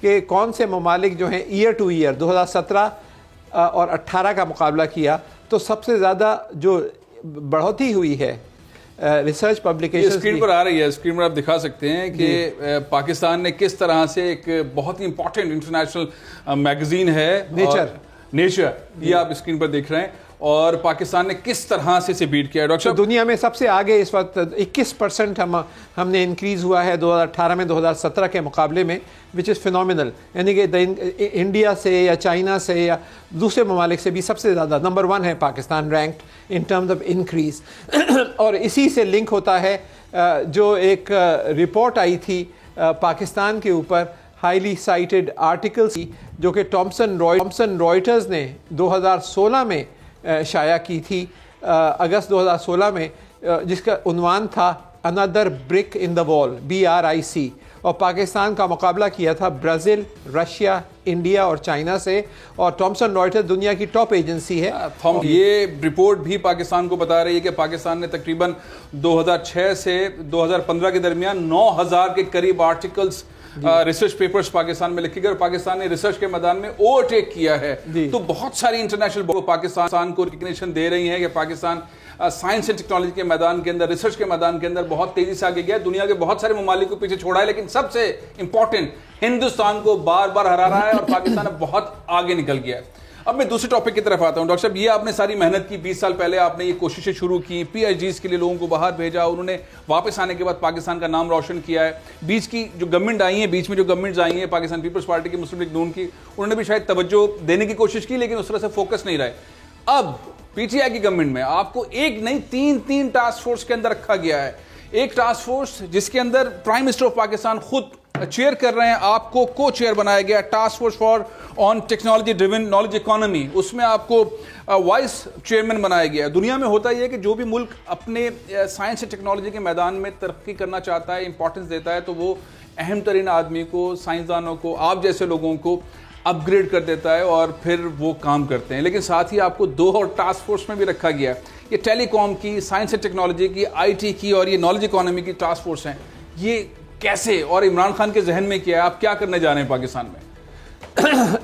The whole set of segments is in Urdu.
کہ کون سے ممالک جو ہیں ایئر ٹو ایئر 2017 اور 18 کا مقابلہ کیا تو سب سے زیادہ جو بڑھوتری ہوئی ہے ریسرچ پبلیکیشن اسکرین پر آ رہی ہے، اسکرین پر آپ دکھا سکتے ہیں کہ پاکستان نے کس طرح سے ایک بہت ہی امپورٹنٹ انٹرنیشنل میگزین ہے نیچر، یہ آپ اسکرین پر دیکھ رہے ہیں، اور پاکستان نے کس طرح سے اسے بیٹ کیا ہے. ڈاکٹر صاحب دنیا میں سب سے آگے اس وقت 21% ہم نے انکریز ہوا ہے 2018 میں 2017 کے مقابلے میں، وچ از فینومینل. یعنی کہ انڈیا سے یا چائنا سے یا دوسرے ممالک سے بھی سب سے زیادہ نمبر 1 ہے Pakistan ranked in terms of increase. اور اسی سے لنک ہوتا ہے جو ایک رپورٹ آئی تھی پاکستان کے اوپر، ہائیلی سائٹڈ آرٹیکلز، جو کہ تھامسن رائٹرز نے 2016 میں شائع کی تھی، اگست 2016 میں، جس کا عنوان تھا اندر برک ان دا وال، BRIC، اور پاکستان کا مقابلہ کیا تھا برازیل، رشیا، انڈیا اور چائنا سے. اور تھامسن رائٹرز دنیا کی ٹاپ ایجنسی ہے. یہ رپورٹ بھی پاکستان کو بتا رہی ہے کہ پاکستان نے تقریباً 2006 سے 2015 کے درمیان 9000 کے قریب آرٹیکلز ریسرچ پیپرز پاکستان میں لکھے گئے، اور پاکستان نے ریسرچ کے میدان میں اوورٹیک کیا ہے. تو بہت ساری انٹرنیشنل پاکستان کو ریکگنیشن دے رہی ہیں کہ پاکستان سائنس اینڈ ٹیکنالوجی کے میدان کے اندر، ریسرچ کے میدان کے اندر بہت تیزی سے آگے گیا. دنیا کے بہت سارے ممالک کو پیچھے چھوڑا ہے، لیکن سب سے امپورٹنٹ ہندوستان کو بار بار ہرا رہا ہے، اور پاکستان اب بہت آگے نکل گیا ہے. اب میں دوسرے ٹاپک کی طرف آتا ہوں. ڈاکٹر صاحب، یہ آپ نے ساری محنت کی، 20 سال پہلے آپ نے یہ کوششیں شروع کی، PhDs کے لیے لوگوں کو باہر بھیجا، انہوں نے واپس آنے کے بعد پاکستان کا نام روشن کیا ہے. بیچ کی جو گورنمنٹ آئی ہیں، بیچ میں جو گورنمنٹس آئی ہیں، پاکستان پیپلز پارٹی کی، مسلم لیگ نون کی، انہوں نے بھی شاید توجہ دینے کی کوشش کی، لیکن اس طرح سے فوکس نہیں رہے. اب PTI کی گورنمنٹ میں آپ کو ایک نہیں تین ٹاسک فورس کے اندر رکھا گیا ہے. ایک ٹاسک فورس جس کے اندر پرائم منسٹر آف پاکستان خود چیئر کر رہے ہیں، آپ کو کو چیئر بنایا گیا، task force for on technology driven knowledge economy, اس میں آپ کو وائس چیئرمین بنایا گیا. دنیا میں ہوتا یہ ہے کہ جو بھی ملک اپنے سائنس اور ٹیکنالوجی کے میدان میں ترقی کرنا چاہتا ہے، امپورٹنس دیتا ہے، تو وہ اہم ترین آدمی کو، سائنسدانوں کو، آپ جیسے لوگوں کو اپ گریڈ کر دیتا ہے، اور پھر وہ کام کرتے ہیں. لیکن ساتھ ہی آپ کو 2 اور ٹاسک فورس میں بھی رکھا گیا ہے. یہ ٹیلی کام کی، سائنس اینڈ ٹیکنالوجی کی، IT کی، اور یہ نالج اکانومی کی ٹاسک فورس ہیں. یہ کیسے، اور عمران خان کے ذہن میں کیا ہے، آپ کیا کرنے جا رہے ہیں پاکستان میں؟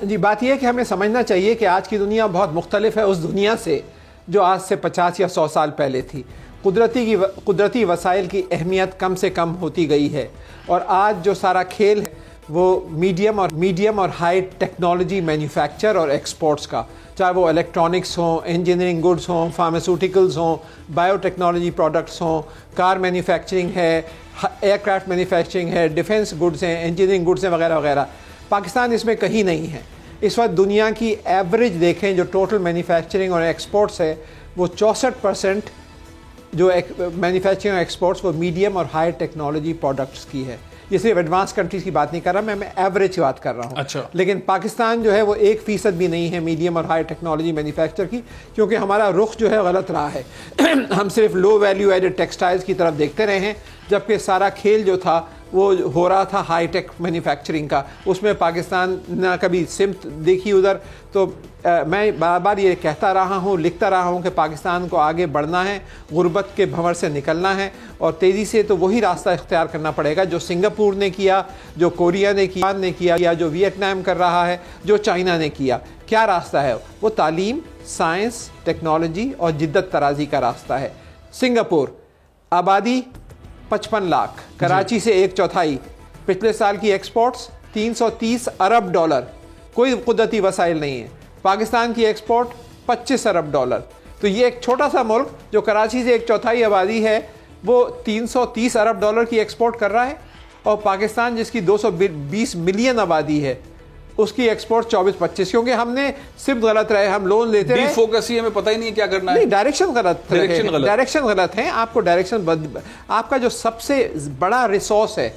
جی، بات یہ ہے کہ ہمیں سمجھنا چاہیے کہ آج کی دنیا بہت مختلف ہے اس دنیا سے جو آج سے 50 یا 100 سال پہلے تھی. قدرتی وسائل کی اہمیت کم سے کم ہوتی گئی ہے، اور آج جو سارا کھیل ہے وہ میڈیم اور ہائی ٹیکنالوجی مینوفیکچر اور ایکسپورٹس کا، چاہے وہ الیکٹرانکس ہوں، انجینئرنگ گڈس ہوں، فارماسیوٹیکلز ہوں، بایو ٹیکنالوجی پروڈکٹس ہوں، کار مینوفیکچرنگ ہے، ایئر کرافٹ مینوفیکچرنگ ہے، ڈیفنس گڈس ہیں، انجینئرنگ گڈس ہیں، وغیرہ وغیرہ. پاکستان اس میں کہیں نہیں ہے. اس وقت دنیا کی ایوریج دیکھیں جو ٹوٹل مینوفیکچرنگ اور ایکسپورٹس ہے، وہ 64% جو مینوفیکچرنگ اور ایکسپورٹس وہ میڈیم اور ہائی ٹیکنالوجی پروڈکٹس کی ہے. یہ صرف ایڈوانس کنٹریز کی بات نہیں کر رہا میں ایوریج کی بات کر رہا ہوں. اچھا. لیکن پاکستان جو ہے وہ 1% بھی نہیں ہے میڈیم اور ہائی ٹیکنالوجی مینوفیکچر کی، کیونکہ ہمارا رخ جو ہے غلط رہا ہے. ہم صرف لو ویلیو ایڈڈ ٹیکسٹائلز کی طرف دیکھتے رہے ہیں، جبکہ سارا کھیل جو تھا وہ ہو رہا تھا ہائی ٹیک مینوفیکچرنگ کا. اس میں پاکستان نہ کبھی سمت دیکھی ادھر. تو میں بار بار یہ کہتا رہا ہوں، لکھتا رہا ہوں کہ پاکستان کو آگے بڑھنا ہے، غربت کے بھنور سے نکلنا ہے، اور تیزی سے تو وہی راستہ اختیار کرنا پڑے گا جو سنگاپور نے کیا، جو کوریا نے کیا، یا جو ویتنام کر رہا ہے، جو چائنا نے کیا. کیا راستہ ہے وہ؟ تعلیم، سائنس، ٹیکنالوجی اور جدت ترازی کا راستہ ہے. سنگاپور آبادی 55 لاکھ، کراچی سے 1/4، پچھلے سال کی ایکسپورٹس $330 ارب، کوئی قدرتی وسائل نہیں ہے. پاکستان کی ایکسپورٹ $25 ارب. تو یہ ایک چھوٹا سا ملک جو کراچی سے 1/4 آبادی ہے، وہ $330 ارب کی ایکسپورٹ کر رہا ہے، اور پاکستان جس کی 220 ملین آبادی ہے اس کی ایکسپورٹ 24-25. کیونکہ ہم نے صرف غلط رہے، ہم لون لیتے رہے، فوکس ہی ہمیں پتہ ہی نہیں کیا کرنا ہے. ڈائریکشن غلط ہے. آپ کو ڈائریکشن آپ کا جو سب سے بڑا ریسورس ہے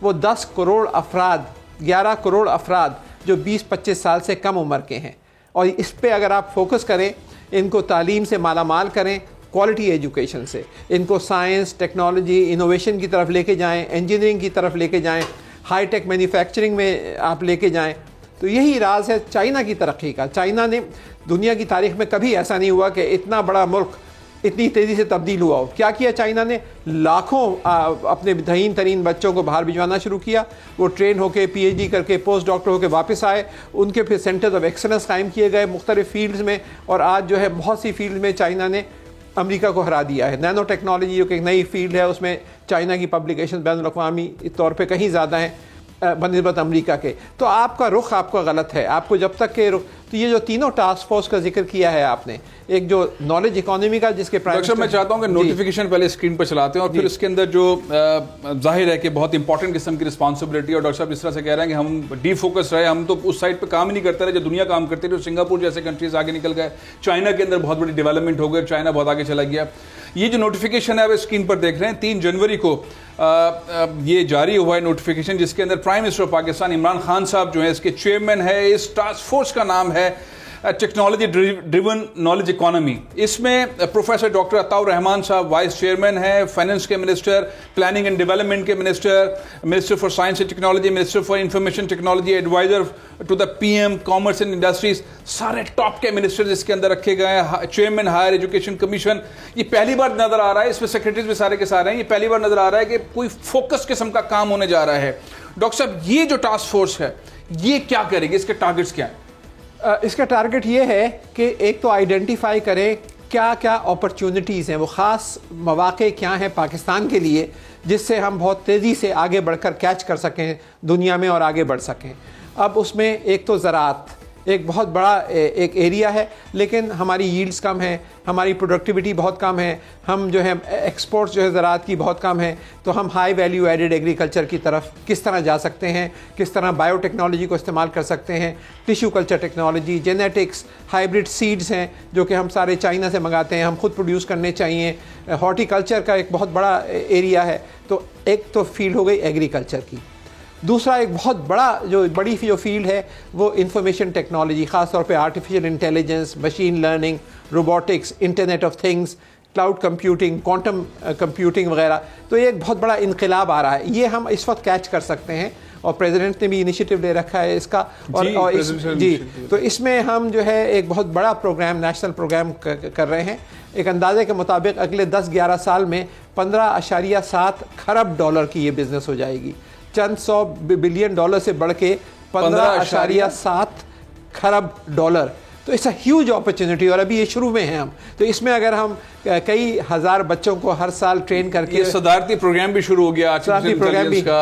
وہ 10 کروڑ افراد، 11 کروڑ افراد جو 20-25 سال سے کم عمر کے ہیں، اور اس پہ اگر آپ فوکس کریں، ان کو تعلیم سے مالا مال کریں، کوالٹی ایجوکیشن سے، ان کو سائنس، ٹیکنالوجی، انوویشن کی طرف لے کے جائیں، انجینئرنگ کی طرف لے کے جائیں، ہائی ٹیک مینوفیکچرنگ میں آپ لے کے جائیں، تو یہی راز ہے چائنا کی ترقی کا. چائنا نے دنیا کی تاریخ میں کبھی ایسا نہیں ہوا کہ اتنا بڑا ملک اتنی تیزی سے تبدیل ہوا ہو. کیا کیا چائنا نے؟ لاکھوں اپنے بہترین ترین بچوں کو باہر بھجوانا شروع کیا. وہ ٹرین ہو کے پی ایچ ڈی کر کے پوسٹ ڈاکٹر ہو کے واپس آئے. ان کے پھر سینٹرز آف ایکسلنس قائم کیے گئے مختلف فیلڈز میں, اور آج جو ہے بہت سی فیلڈ میں چائنا نے امریکہ کو ہرا دیا ہے. نینو ٹیکنالوجی جو کہ ایک نئی فیلڈ ہے, اس میں چائنا کی پبلیکیشن بین الاقوامی طور پہ کہیں زیادہ ہیں بنسبت امریکہ کے. تو آپ کا رخ آپ کا غلط ہے. آپ کو جب تک کہ تو یہ جو تینوں ٹاسک فورس کا ذکر کیا ہے آپ نے, ایک جو نالج اکانومی کا جس کے ڈاکٹر میں چاہتا ہوں کہ نوٹیفیکیشن پہلے اسکرین پر چلاتے ہیں اور پھر اس کے اندر جو ظاہر ہے کہ بہت امپورٹنٹ قسم کی رسپانسبلٹی, اور ڈاکٹر صاحب اس طرح سے کہہ رہے ہیں کہ ہم ڈی فوکس رہے, ہم تو اس سائڈ پہ کام ہی نہیں کرتے رہے جو دنیا کام کرتی رہی. سنگاپور جیسے کنٹریز آگے نکل گئے, چائنا کے اندر بہت بڑی ڈیولپمنٹ ہو گئی, چائنا بہت آگے چلا گیا. یہ جو نوٹیفیکیشن ہے وہ اسکرین پر دیکھ رہے ہیں, 3 جنوری کو یہ جاری ہوا ہے نوٹیفیکیشن, جس کے اندر prime minister of Pakistan Imran Khan صاحب جو ہیں اس کے چیئرمین ہے. اس ٹاسک فورس کا نام ہے ٹیکنالوجی ڈریون نالج اکانومی. اس میں پروفیسر ڈاکٹر عطاء الرحمان صاحب وائس چیئرمین ہیں, فائننس کے منسٹر, پلاننگ اینڈ ڈیولپمنٹ کے minister, minister for science and technology, minister for information technology, adviser to the P M, commerce and industries, سارے ٹاپ کے منسٹر اس کے اندر رکھے گئے ہیں. چیئرمین ہائر ایجوکیشن کمیشن, یہ پہلی بار نظر آ رہا ہے, اس میں سیکرٹریز بھی سارے کے سارے ہیں, یہ پہلی بار نظر آ رہا ہے کہ کوئی فوکس قسم کا کام ہونے جا رہا ہے. ڈاکٹر صاحب یہ جو ٹاسک فورس ہے یہ کیا کرے گی, اس کے ٹارگٹس کیا ہیں؟ اس کا ٹارگٹ یہ ہے کہ ایک تو آئیڈینٹیفائی کرے کیا کیا اپرچونٹیز ہیں, وہ خاص مواقع کیا ہیں پاکستان کے لیے جس سے ہم بہت تیزی سے آگے بڑھ کر کیچ کر سکیں دنیا میں اور آگے بڑھ سکیں. اب اس میں ایک تو زراعت ایک بہت بڑا ایک ایریا ہے, لیکن ہماری ییلڈز کم ہیں, ہماری پروڈکٹیوٹی بہت کم ہے, ہم جو ہے ایکسپورٹس جو ہے زراعت کی بہت کم ہے. تو ہم ہائی ویلیو ایڈڈ ایگریکلچر کی طرف کس طرح جا سکتے ہیں, کس طرح بایو ٹیکنالوجی کو استعمال کر سکتے ہیں, tissue culture technology, genetics, hybrid seeds ہیں جو کہ ہم سارے چائنا سے منگاتے ہیں, ہم خود پروڈیوس کرنے چاہیے. ہارٹی کلچر کا ایک بہت بڑا ایریا ہے. تو ایک تو فیلڈ ہو گئی ایگریکلچر کی. دوسرا ایک بہت بڑی جو فیلڈ ہے وہ انفارمیشن ٹیکنالوجی, خاص طور پہ artificial intelligence, machine learning, robotics, internet of things, cloud computing, quantum computing وغیرہ. تو یہ ایک بہت بڑا انقلاب آ رہا ہے, یہ ہم اس وقت کیچ کر سکتے ہیں, اور پریزیڈنٹ نے بھی انیشیٹو لے رکھا ہے اس کا. تو اس میں ہم جو ہے ایک بہت بڑا پروگرام, نیشنل پروگرام کر رہے ہیں. ایک اندازے کے مطابق اگلے 10-11 سال میں $15.7 کھرب کی یہ بزنس ہو جائے گی. چند $100 بلین سے بڑھ کے $15.7 کھرب. تو اٹس اے ہیوج اپرچونٹی, اور ابھی یہ شروع میں ہیں ہم. تو اس میں اگر ہم کئی ہزار بچوں کو ہر سال ٹرین کر کے, یہ صدارتی پروگرام بھی شروع ہو گیا کا,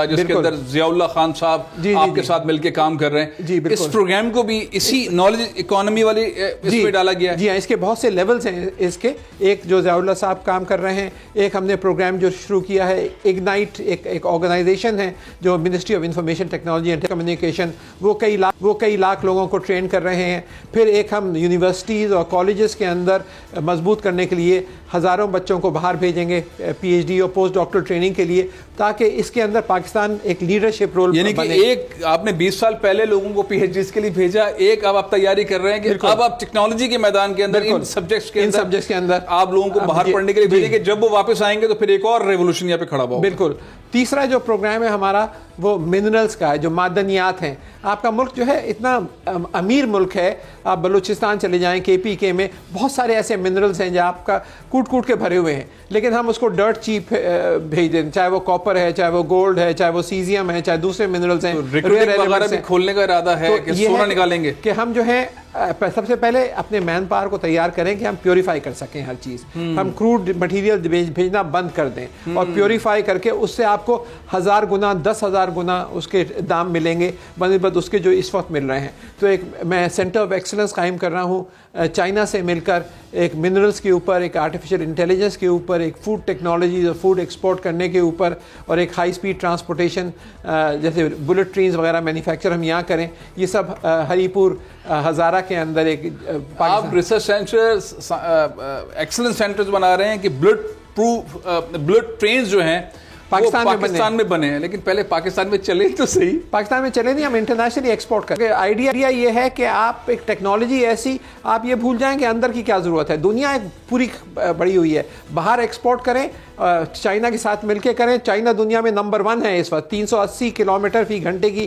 جس کے اندر ضیاء اللہ خان صاحب آپ کے ساتھ مل کے کام کر رہے ہیں. اس پروگرام کو بھی اسی نالج اکانومی والی اس میں ڈالا گیا ہے. جی ہاں, اس کے بہت سے لیولز ہیں اس کے. ایک جو ضیاء اللہ صاحب کام کر رہے ہیں, ایک ہم نے پروگرام جو شروع کیا ہے اگنائٹ, ایک آرگنائزیشن ہے جو ministry of information technology and communication, وہ کئی لاکھ لوگوں کو ٹرین کر رہے ہیں. پھر ایک ہم یونیورسٹیز اور کالجز کے اندر مضبوط کرنے کے لیے ہزاروں بچوں کو باہر بھیجیں گے پی ایچ ڈی اور پوسٹ ڈاکٹر ٹریننگ کے لیے, تاکہ اس کے اندر پاکستان ایک لیڈرشپ رول, یعنی کہ ایک آپ نے 20 سال پہلے لوگوں کو پی ایچ ڈیز کے لیے بھیجا, ایک اب آپ تیاری کر رہے ہیں کہ اب آپ ٹیکنالوجی کے میدان کے اندر ان سبجیکٹس کے اندر آپ لوگوں کو باہر پڑھنے کے لیے بھیجیں گے. جب وہ واپس آئیں گے تو پھر ایک اور ریولوشن یہاں پہ کھڑا ہوا. بالکل. تیسرا جو پروگرام ہے ہمارا وہ منرلز کا ہے, جو معدنیات ہیں. آپ کا ملک جو ہے اتنا امیر ملک ہے, آپ بلوچستان چلے جائیں, کے پی کے میں بہت سارے ایسے منرلز ہیں جو آپ کا کوٹ کے بھرے ہوئے ہیں, لیکن ہم اس کو ڈرٹ چیپ بھیج دیں, چاہے وہ کاپر ہے, چاہے وہ گولڈ ہے, چاہے وہ سیزیم ہے, چاہے دوسرے منرلز ہیں. وغیرہ بھی کھولنے کا ارادہ ہے کہ سونا نکالیں گے, کہ ہم جو ہے سب سے پہلے اپنے مین پاور کو تیار کریں کہ ہم پیوریفائی کر سکیں ہر چیز. ہم کروڈ مٹیریل بھیجنا بند کر دیں اور پیوریفائی کر کے اس سے آپ کو 1000 گنا 10,000 گنا اس کے دام ملیں گے بنسبت اس کے جو اس وقت مل رہے ہیں. تو ایک میں سینٹر آف ایکسلنس قائم کر رہا ہوں چائنا سے مل کر, ایک منرلز کے اوپر, ایک آرٹیفیشیل انٹیلیجنس کے اوپر, ایک فوڈ ٹیکنالوجیز اور فوڈ ایکسپورٹ کرنے کے اوپر, اور ایک ہائی سپیڈ ٹرانسپورٹیشن جیسے بلٹ ٹرینز وغیرہ مینوفیکچر ہم یہاں کریں. یہ سب ہری پور ہزارہ کے اندر ایک آپ ریسرچ سینٹر ایکسلنس سینٹرز بنا رہے ہیں کہ بلٹ ٹرینز جو ہیں پاکستان میں بنے ہیں, لیکن پہلے پاکستان میں چلے تو صحیح. پاکستان میں چلے نہیں, ہم انٹرنیشنلی ایکسپورٹ کریں. آئیڈیا یہ ہے کہ آپ ایک ٹیکنالوجی ایسی, آپ یہ بھول جائیں کہ اندر کی کیا ضرورت ہے. دنیا ایک پوری بڑی ہوئی ہے, باہر ایکسپورٹ کریں, چائنا کے ساتھ مل کے کریں. چائنا دنیا میں نمبر 1 ہے اس وقت, 380 کلومیٹر فی گھنٹے کی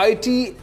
IT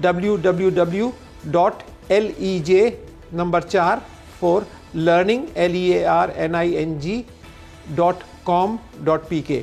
www.learning.com.pk।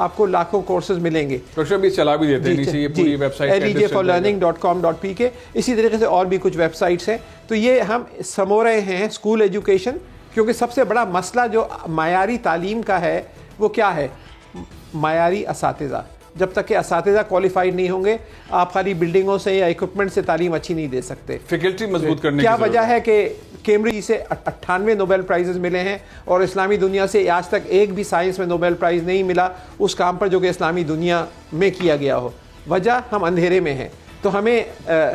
آپ کو لاکھوں کورسز ملیں گے. ڈاکٹر بھی چلا بھی دیتے ہیں نیچے یہ پوری ویب سائٹ lijforlearning.com.pk. اسی طریقے سے اور بھی کچھ ویب سائٹس ہیں. تو یہ ہم سمو رہے ہیں اسکول ایجوکیشن, کیونکہ سب سے بڑا مسئلہ جو معیاری تعلیم کا ہے وہ کیا ہے؟ معیاری اساتذہ. جب تک کہ اساتذہ کوالیفائڈ نہیں ہوں گے آپ خالی بلڈنگوں سے یا اکوپمنٹ سے تعلیم اچھی نہیں دے سکتے. فیکلٹی مضبوط کرنے کیا وجہ ہے کہ کیمبرج سے 98 نوبل پرائزز ملے ہیں اور اسلامی دنیا سے آج تک ایک بھی سائنس میں نوبل پرائز نہیں ملا اس کام پر جو کہ اسلامی دنیا میں کیا گیا ہو. وجہ ہم اندھیرے میں ہیں. تو ہمیں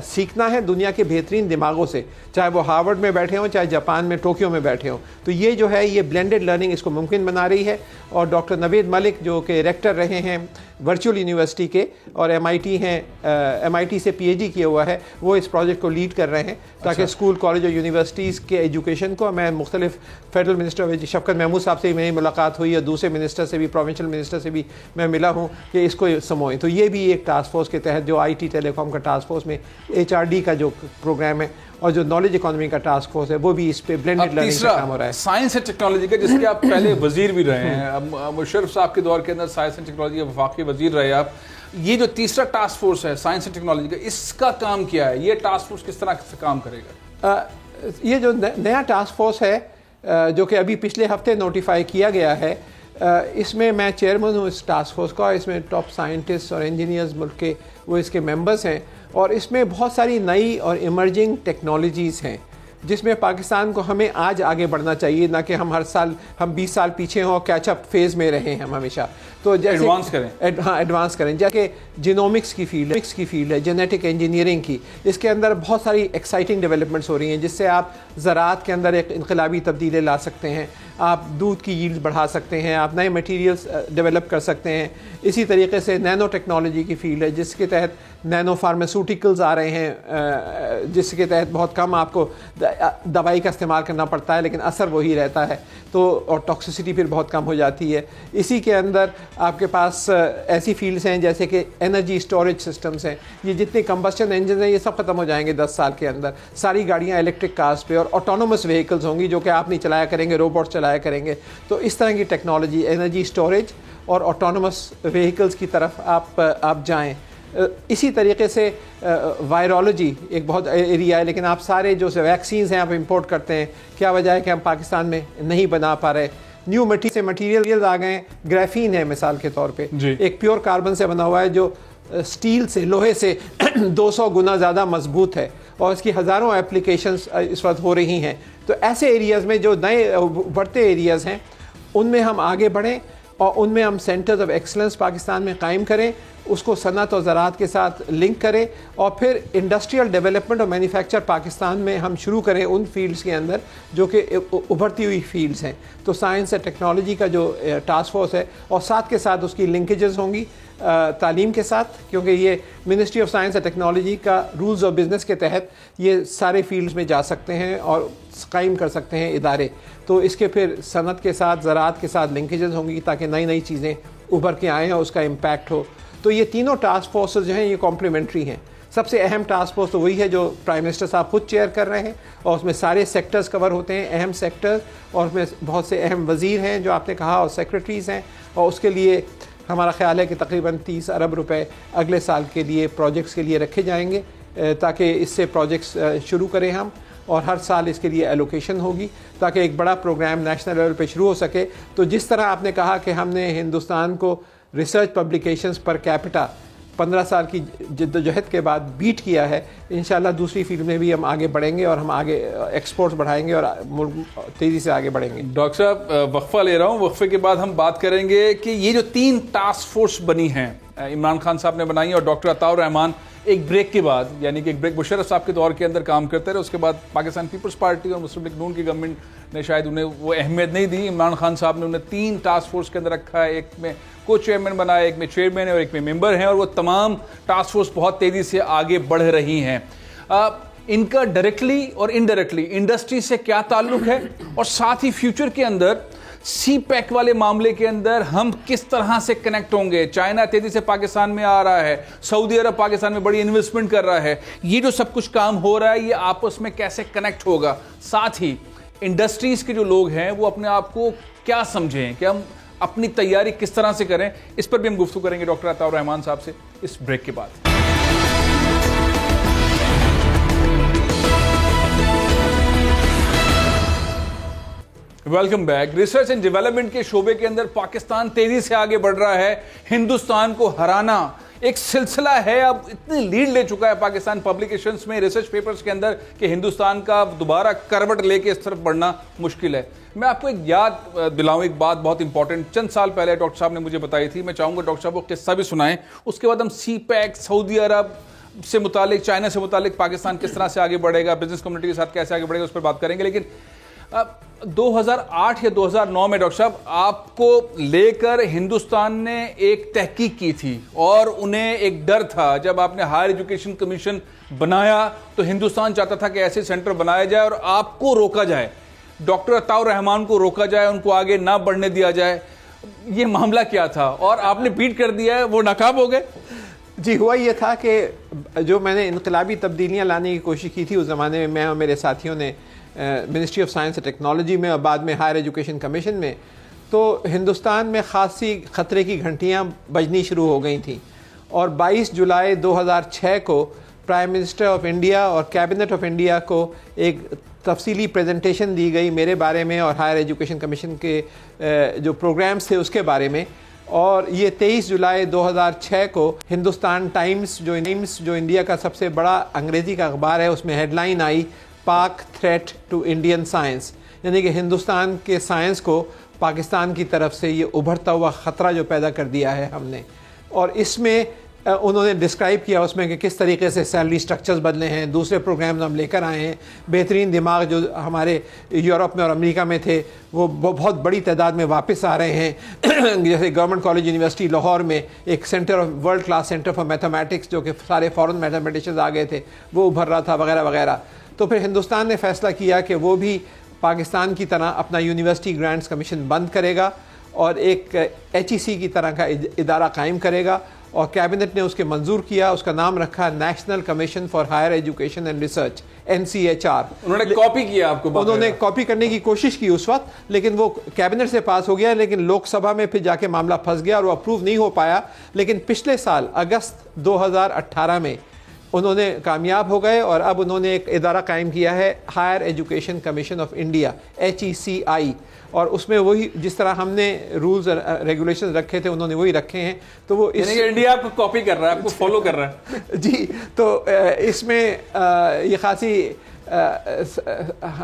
سیکھنا ہے دنیا کے بہترین دماغوں سے, چاہے وہ ہارورڈ میں بیٹھے ہوں چاہے جاپان میں ٹوکیو میں بیٹھے ہوں. تو یہ جو ہے یہ بلینڈڈ لرننگ اس کو ممکن بنا رہی ہے. اور ڈاکٹر نوید ملک جو کہ ریکٹر رہے ہیں ورچوئل یونیورسٹی کے اور MIT سے PhD کیا ہوا ہے, وہ اس پروجیکٹ کو لیڈ کر رہے ہیں تاکہ اسکول کالج اور یونیورسٹیز کے ایجوکیشن کو. میں مختلف فیڈرل منسٹر شفقت محمود صاحب سے میری ملاقات ہوئی اور دوسرے منسٹر سے بھی, پروونشل منسٹر سے بھی میں ملا ہوں کہ اس کو سموئیں. تو یہ بھی ایک ٹاسک فورس کے تحت جو IT ٹیلی کام کا ٹاسک فورس میں HRD کا جو پروگرام ہے اور جو نالج اکانومی کا ٹاسک فورس ہے وہ بھی اس پہ بلینڈڈ لرننگ کا کام ہو رہا ہے. سائنس اینڈ ٹیکنالوجی کا, جس کے آپ پہلے وزیر بھی رہے ہیں, مشرف صاحب کے دور کے اندر سائنس اینڈ ٹیکنالوجی کے وفاقی وزیر رہے آپ. یہ جو تیسرا ٹاسک فورس ہے سائنس اینڈ ٹیکنالوجی کا, اس کا کام کیا ہے؟ یہ ٹاسک فورس کس طرح سے کام کرے گا؟ یہ جو نیا ٹاسک فورس ہے جو کہ ابھی پچھلے ہفتے نوٹیفائی کیا گیا ہے, اس میں میں چیئرمین ہوں اس ٹاسک فورس کا. اس میں ٹاپ سائنٹسٹ اور انجینئرز ملک کے وہ اس کے ممبرز ہیں اور اس میں بہت ساری نئی اور ایمرجنگ ٹیکنالوجیز ہیں جس میں پاکستان کو ہمیں آج آگے بڑھنا چاہیے, نہ کہ ہم ہر سال 20 سال پیچھے ہوں, کیچ اپ فیز میں رہیں ہم ہمیشہ. تو جیسے ایڈوانس کریں, ایڈوانس کریں. جیسے جینومکس کی فیلڈ ہے, جینیٹک انجینئرنگ کی, اس کے اندر بہت ساری ایکسائٹنگ ڈیولپمنٹس ہو رہی ہیں جس سے آپ زراعت کے اندر ایک انقلابی تبدیلی لا سکتے ہیں, آپ دودھ کی ییلڈ بڑھا سکتے ہیں, آپ نئے میٹیریلز ڈیولپ کر سکتے ہیں. اسی طریقے سے نینو ٹیکنالوجی کی فیلڈ ہے جس کے تحت نینو فارماسیوٹیکلز آ رہے ہیں جس کے تحت بہت کم آپ کو دوائی کا استعمال کرنا پڑتا ہے لیکن اثر وہی رہتا ہے, تو اور ٹاکسیسٹی پھر بہت کم ہو جاتی ہے. اسی کے اندر آپ کے پاس ایسی فیلڈز ہیں جیسے کہ انرجی اسٹوریج سسٹمز ہیں. یہ جتنے کمبسشن انجنز ہیں یہ سب ختم ہو جائیں گے 10 سال کے اندر. ساری گاڑیاں الیکٹرک کارز پہ اور آٹونومس وہیکلز ہوں گی جو کہ آپ نہیں چلایا کریں گے, روبوٹ چلایا کریں گے. تو اس طرح کی ٹیکنالوجی انرجی اسٹوریج اور آٹونومس وہیکلز کی طرف آپ جائیں. اسی طریقے سے وائرولوجی ایک بہت ایریا ہے, لیکن آپ سارے جو ویکسینز ہیں آپ امپورٹ کرتے ہیں. کیا وجہ ہے کہ ہم پاکستان میں نہیں بنا پا رہے؟ نیو مٹیریلز آ گئے ہیں. گرافین ہے مثال کے طور پہ, ایک پیور کاربن سے بنا ہوا ہے جو سٹیل سے, لوہے سے 200 گنا زیادہ مضبوط ہے اور اس کی ہزاروں اپلیکیشنز اس وقت ہو رہی ہیں. تو ایسے ایریاز میں جو نئے بڑھتے ایریاز ہیں ان میں ہم آگے بڑھیں اور ان میں ہم سینٹرز آف ایکسلنس پاکستان میں قائم کریں, اس کو صنعت اور زراعت کے ساتھ لنک کریں اور پھر انڈسٹریل ڈیولپمنٹ اور مینوفیکچر پاکستان میں ہم شروع کریں ان فیلڈز کے اندر جو کہ ابھرتی ہوئی فیلڈز ہیں. تو سائنس اور ٹیکنالوجی کا جو ٹاسک فورس ہے اور ساتھ کے ساتھ اس کی لنکیجز ہوں گی تعلیم کے ساتھ, کیونکہ یہ منسٹری آف سائنس اور ٹیکنالوجی کا رولز آف بزنس کے تحت یہ سارے فیلڈز میں جا سکتے ہیں اور قائم کر سکتے ہیں ادارے. تو اس کے پھر صنعت کے ساتھ زراعت کے ساتھ لنکیجز ہوں گی تاکہ نئی چیزیں ابھر کے آئیں اور اس کا امپیکٹ ہو. تو یہ تینوں ٹاسک فورسز جو ہیں یہ کمپلیمنٹری ہیں. سب سے اہم ٹاسک فورس تو وہی ہے جو پرائم منسٹر صاحب خود چیئر کر رہے ہیں اور اس میں سارے سیکٹرز کور ہوتے ہیں, اہم سیکٹرز, اور اس میں بہت سے اہم وزیر ہیں جو آپ نے کہا اور سیکرٹریز ہیں. اور اس کے لیے ہمارا خیال ہے کہ تقریباً 30 ارب روپے اگلے سال کے لیے پروجیکٹس کے لیے رکھے جائیں گے تاکہ اس سے پروجیکٹس شروع کریں ہم, اور ہر سال اس کے لیے ایلوکیشن ہوگی تاکہ ایک بڑا پروگرام نیشنل لیول پہ شروع ہو سکے. تو جس طرح آپ نے کہا کہ ہم نے ہندوستان کو ریسرچ پبلیکیشنز پر کیپٹا 15 سال کی جدوجہد کے بعد بیٹ کیا ہے, انشاءاللہ دوسری فیلڈ میں بھی ہم آگے بڑھیں گے اور ہم آگے ایکسپورٹس بڑھائیں گے اور ملک تیزی سے آگے بڑھیں گے. ڈاکٹر صاحب وقفہ لے رہا ہوں, وقفے کے بعد ہم بات کریں گے کہ یہ جو 3 ٹاسک فورس بنی ہیں عمران خان صاحب نے بنائی اور ڈاکٹر عطاء الرحمان ایک بریک کے بعد, یعنی کہ ایک بریک مشرف صاحب کے دور کے اندر کام کرتے رہے, اس کے بعد پاکستان پیپلز پارٹی اور مسلم لیگ نون کی گورنمنٹ نے شاید انہیں وہ اہمیت نہیں دی. عمران خان صاحب نے انہیں 3 ٹاسک فورس کے اندر رکھا ہے, ایک میں کو چیئرمین بنایا, ایک میں چیئرمین ہے اور ایک میں ممبر ہیں, اور وہ تمام ٹاسک فورس بہت تیزی سے آگے بڑھ رہی ہیں. ان کا ڈائریکٹلی اور انڈائریکٹلی انڈسٹری سے کیا تعلق ہے, اور ساتھ ہی فیوچر کے اندر سی پیک والے معاملے کے اندر ہم کس طرح سے کنیکٹ ہوں گے؟ چائنا تیزی سے پاکستان میں آ رہا ہے, سعودی عرب پاکستان میں بڑی انویسٹمنٹ کر رہا ہے, یہ جو سب کچھ کام ہو رہا ہے یہ آپس میں کیسے کنیکٹ ہوگا؟ ساتھ ہی انڈسٹریز کے جو لوگ ہیں وہ اپنے آپ کو کیا سمجھیں کہ ہم اپنی تیاری کس طرح سے کریں، اس پر بھی ہم گفتگو کریں گے ڈاکٹر عطاء الرحمان صاحب سے اس بریک کے بعد۔ Welcome back. Research and development کے شعبے کے اندر پاکستان تیزی سے آگے بڑھ رہا ہے، ہندوستان کو ہرانا ایک سلسلہ ہے، اب اتنی لیڈ لے چکا ہے پاکستان پبلیکیشنز میں، ریسرچ پیپرز کے اندر، کہ ہندوستان کا دوبارہ کروٹ لے کے اس طرف بڑھنا مشکل ہے۔ میں آپ کو ایک یاد دلاؤں، ایک بات بہت امپورٹنٹ چند سال پہلے ڈاکٹر صاحب نے مجھے بتائی تھی، میں چاہوں گا ڈاکٹر صاحب وہ قصہ بھی سنائیں، اس کے بعد ہم سی پیک، سعودی عرب سے متعلق، چائنا سے متعلق پاکستان کس طرح سے آگے بڑھے گا، بزنس کمیونٹی کے ساتھ کیسے آگے بڑھے گا، اس پر بات کریں گے۔ لیکن 2008 یا 2009 میں ڈاکٹر صاحب آپ کو لے کر ہندوستان نے ایک تحقیق کی تھی، اور انہیں ایک ڈر تھا، جب آپ نے ہائر ایجوکیشن کمیشن بنایا تو ہندوستان چاہتا تھا کہ ایسے سینٹر بنایا جائے اور آپ کو روکا جائے، ڈاکٹر عطاء الرحمان کو روکا جائے، ان کو آگے نہ بڑھنے دیا جائے۔ یہ معاملہ کیا تھا اور آپ نے بیٹ کر دیا ہے، وہ ناکام ہو گئے؟ جی، ہوا یہ تھا کہ جو میں نے انقلابی تبدیلیاں لانے کی کوشش کی تھی اس زمانے میں اور میرے ساتھیوں نے ministry of science and technology میں اور بعد میں ہائر ایجوکیشن کمیشن میں، تو ہندوستان میں خاصی خطرے کی گھنٹیاں بجنی شروع ہو گئی تھیں، اور 22 جولائی 2006 کو پرائم منسٹر آف انڈیا اور کیبنٹ آف انڈیا کو ایک تفصیلی پریزنٹیشن دی گئی میرے بارے میں اور ہائر ایجوکیشن کمیشن کے جو پروگرامز تھے اس کے بارے میں، اور یہ 23 جولائی 2006 کو ہندوستان ٹائمز جو انڈیا کا سب سے بڑا انگریزی کا اخبار ہے، اس میں ہیڈ لائن آئی، پاک تھریٹ ٹو انڈین سائنس، یعنی کہ ہندوستان کے سائنس کو پاکستان کی طرف سے یہ ابھرتا ہوا خطرہ جو پیدا کر دیا ہے ہم نے۔ اور اس میں انہوں نے ڈسکرائب کیا اس میں کہ کس طریقے سے سیلری سٹرکچرز بدلے ہیں، دوسرے پروگرامز ہم لے کر آئے ہیں، بہترین دماغ جو ہمارے یورپ میں اور امریکہ میں تھے وہ بہت بڑی تعداد میں واپس آ رہے ہیں، جیسے گورنمنٹ کالج یونیورسٹی لاہور میں ایک centre of world class centre for mathematics, جو کہ سارے فورن میتھمیٹیشینز آ گئے تھے، وہ ابھر رہا تھا وغیرہ وغیرہ۔ تو پھر ہندوستان نے فیصلہ کیا کہ وہ بھی پاکستان کی طرح اپنا یونیورسٹی گرانٹس کمیشن بند کرے گا اور ایک HEC کی طرح کا ادارہ قائم کرے گا، اور کیبنٹ نے اس کے منظور کیا، اس کا نام رکھا national commission for higher education and research, NCHR۔ انہوں نے کاپی کیا آپ کو؟ انہوں نے کاپی کرنے کی کوشش کی اس وقت، لیکن وہ کیبنٹ سے پاس ہو گیا، لیکن لوک سبھا میں پھر جا کے معاملہ پھنس گیا اور وہ اپروو نہیں ہو پایا۔ لیکن پچھلے سال اگست 2018 میں انہوں نے کامیاب ہو گئے، اور اب انہوں نے ایک ادارہ قائم کیا ہے higher education commission of India, HECI، اور اس میں وہی جس طرح ہم نے رولز ریگولیشن رکھے تھے انہوں نے وہی رکھے ہیں۔ تو وہ یعنی کہ انڈیا آپ کو کاپی کر رہا ہے، آپ کو فالو کر رہا ہے۔ جی، تو اس میں یہ خاصی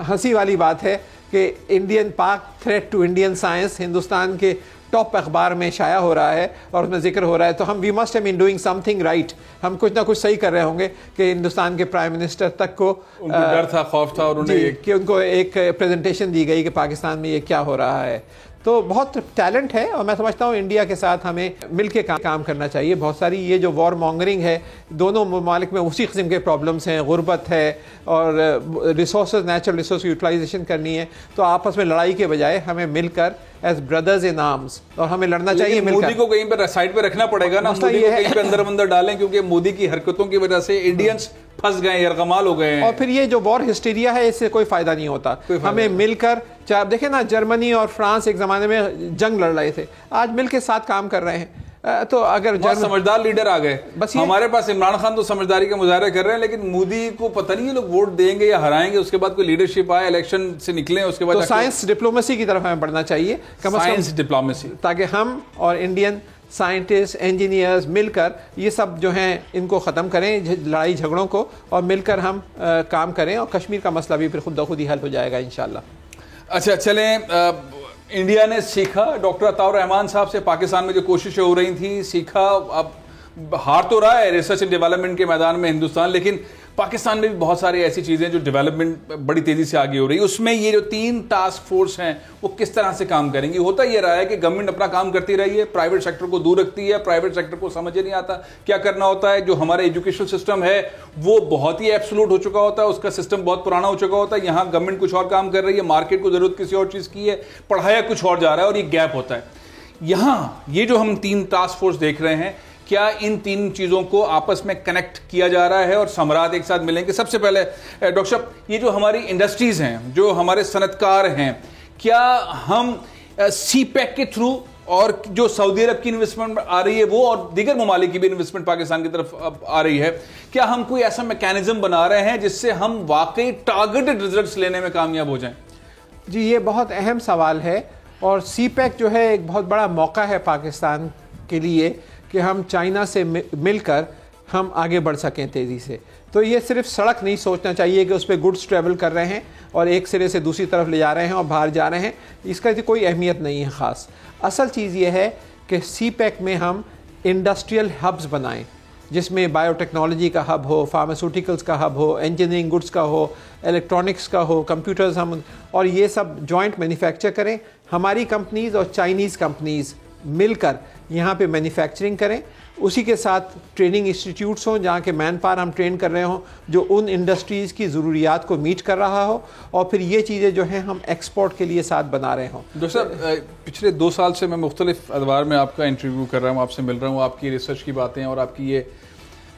ہنسی والی بات ہے کہ Indian Pak threat to Indian science Hindustan کے ٹاپ اخبار میں شائع ہو رہا ہے اور اس میں ذکر ہو رہا ہے، تو ہم we must have been doing something right, ہم کچھ نہ کچھ صحیح کر رہے ہوں گے کہ ہندوستان کے پرائم منسٹر تک کو ان کو ڈر تھا، خوف تھا، اور کہ ان کو ایک پریزنٹیشن دی گئی کہ پاکستان میں یہ کیا ہو رہا ہے۔ تو بہت ٹیلنٹ ہے، اور میں سمجھتا ہوں انڈیا کے ساتھ ہمیں مل کے کام کرنا چاہیے۔ بہت ساری یہ جو وار مانگرنگ ہے دونوں ممالک میں اسی قسم کے پرابلمس ہیں، غربت ہے اور ریسورسز، نیچرل ریسورس کی یوٹیلائزیشن کرنی ہے، تو آپس میں لڑائی کے بجائے ہمیں مل کر ایز بردرز ان آرمز، اور ہمیں لڑنا چاہیے مل کر۔ مودی کو کہیں پہ سائڈ پہ رکھنا پڑے گا نا، مودی کو کہیں پہ اندر اندر ڈالیں، کیونکہ مودی کی حرکتوں کی وجہ سے انڈینز پھنس گئے، یرغمال ہو گئے ہیں، اور پھر یہ جو وار ہسٹیریا ہے اس سے کوئی فائدہ نہیں ہوتا۔ ہمیں مل کر، چاہے دیکھیں نا جرمنی اور فرانس ایک زمانے میں جنگ لڑ رہے تھے، آج مل کے ساتھ کام کر رہے ہیں۔ تو اگر سمجھدار لیڈر آ گئے، بس ہمارے پاس عمران خان تو سمجھداری کا مظاہرہ کر رہے ہیں، لیکن مودی کو پتہ نہیں یہ لوگ ووٹ دیں گے یا ہرائیں گے، اس کے بعد کوئی لیڈرشپ آئے، الیکشن سے نکلیں، اس کے بعد سائنس ڈپلومیسی کی طرف ہمیں بڑھنا چاہیے، سائنس ڈپلومیسی، تاکہ ہم اور انڈین سائنٹسٹ، انجینئرز مل کر یہ سب جو ہیں ان کو ختم کریں، لڑائی جھگڑوں کو، اور مل کر ہم کام کریں، اور کشمیر کا مسئلہ بھی پھر خود بخود ہی حل ہو جائے گا انشاءاللہ۔ اچھا چلیں، انڈیا نے سیکھا ڈاکٹر عطاء الرحمان صاحب سے، پاکستان میں جو کوششیں ہو رہی تھیں سیکھا، اب ہار تو رہا ہے ریسرچ اینڈ ڈیولپمنٹ کے میدان میں ہندوستان، لیکن پاکستان میں بھی بہت ساری ایسی چیزیں جو ڈیولپمنٹ بڑی تیزی سے آگے ہو رہی ہے، اس میں یہ جو 3 ٹاسک فورس ہیں وہ کس طرح سے کام کریں گی؟ ہوتا یہ رہا ہے کہ گورنمنٹ اپنا کام کرتی رہی ہے، پرائیویٹ سیکٹر کو دور رکھتی ہے، پرائیویٹ سیکٹر کو سمجھ نہیں آتا کیا کرنا ہوتا ہے، جو ہمارا ایجوکیشن سسٹم ہے وہ بہت ہی ایبسولوٹ ہو چکا ہوتا ہے، اس کا سسٹم بہت پرانا ہو چکا ہوتا ہے، یہاں گورنمنٹ کچھ اور کام کر رہی ہے، مارکیٹ کو ضرورت کسی اور چیز کی ہے، پڑھایا کچھ اور جا رہا ہے، اور یہ گیپ ہوتا ہے۔ یہاں یہ جو ہم 3 ٹاسک فورس دیکھ رہے ہیں، کیا ان 3 چیزوں کو آپس میں کنیکٹ کیا جا رہا ہے اور ثمرات ایک ساتھ ملیں گے؟ سب سے پہلے ڈاکٹر صاحب، یہ جو ہماری انڈسٹریز ہیں، جو ہمارے صنعت کار ہیں، کیا ہم سی پیک کے تھرو اور جو سعودی عرب کی انویسٹمنٹ آ رہی ہے وہ، اور دیگر ممالک کی بھی انویسٹمنٹ پاکستان کی طرف اب آ رہی ہے، کیا ہم کوئی ایسا میکینزم بنا رہے ہیں جس سے ہم واقعی ٹارگیٹڈ ریزلٹس لینے میں کامیاب ہو جائیں؟ جی یہ بہت اہم سوال ہے، اور سی پیک جو ہے ایک بہت بڑا موقع ہے پاکستان کے لیے کہ ہم چائنا سے مل کر ہم آگے بڑھ سکیں تیزی سے. تو یہ صرف سڑک نہیں سوچنا چاہیے کہ اس پہ گڈس ٹریول کر رہے ہیں اور ایک سرے سے دوسری طرف لے جا رہے ہیں اور باہر جا رہے ہیں، اس کا کوئی اہمیت نہیں ہے خاص. اصل چیز یہ ہے کہ سی پیک میں ہم انڈسٹریل ہبز بنائیں، جس میں بایو ٹیکنالوجی کا ہب ہو، فارماسیوٹیکلز کا ہب ہو، انجینئرنگ گڈس کا ہو، الیکٹرانکس کا ہو، کمپیوٹرز ہم، اور یہ سب جوائنٹ مینوفیکچر کریں. ہماری کمپنیز اور چائنیز کمپنیز مل کر یہاں پہ مینوفیکچرنگ کریں. اسی کے ساتھ ٹریننگ انسٹیٹیوٹس ہوں جہاں کے مین پاور ہم ٹرین کر رہے ہوں جو ان انڈسٹریز کی ضروریات کو میٹ کر رہا ہو، اور پھر یہ چیزیں جو ہیں ہم ایکسپورٹ کے لیے ساتھ بنا رہے ہوں. ڈاکٹر صاحب پچھلے 2 سال سے میں مختلف ادوار میں آپ کا انٹرویو کر رہا ہوں، آپ سے مل رہا ہوں، آپ کی ریسرچ کی باتیں اور آپ کی یہ،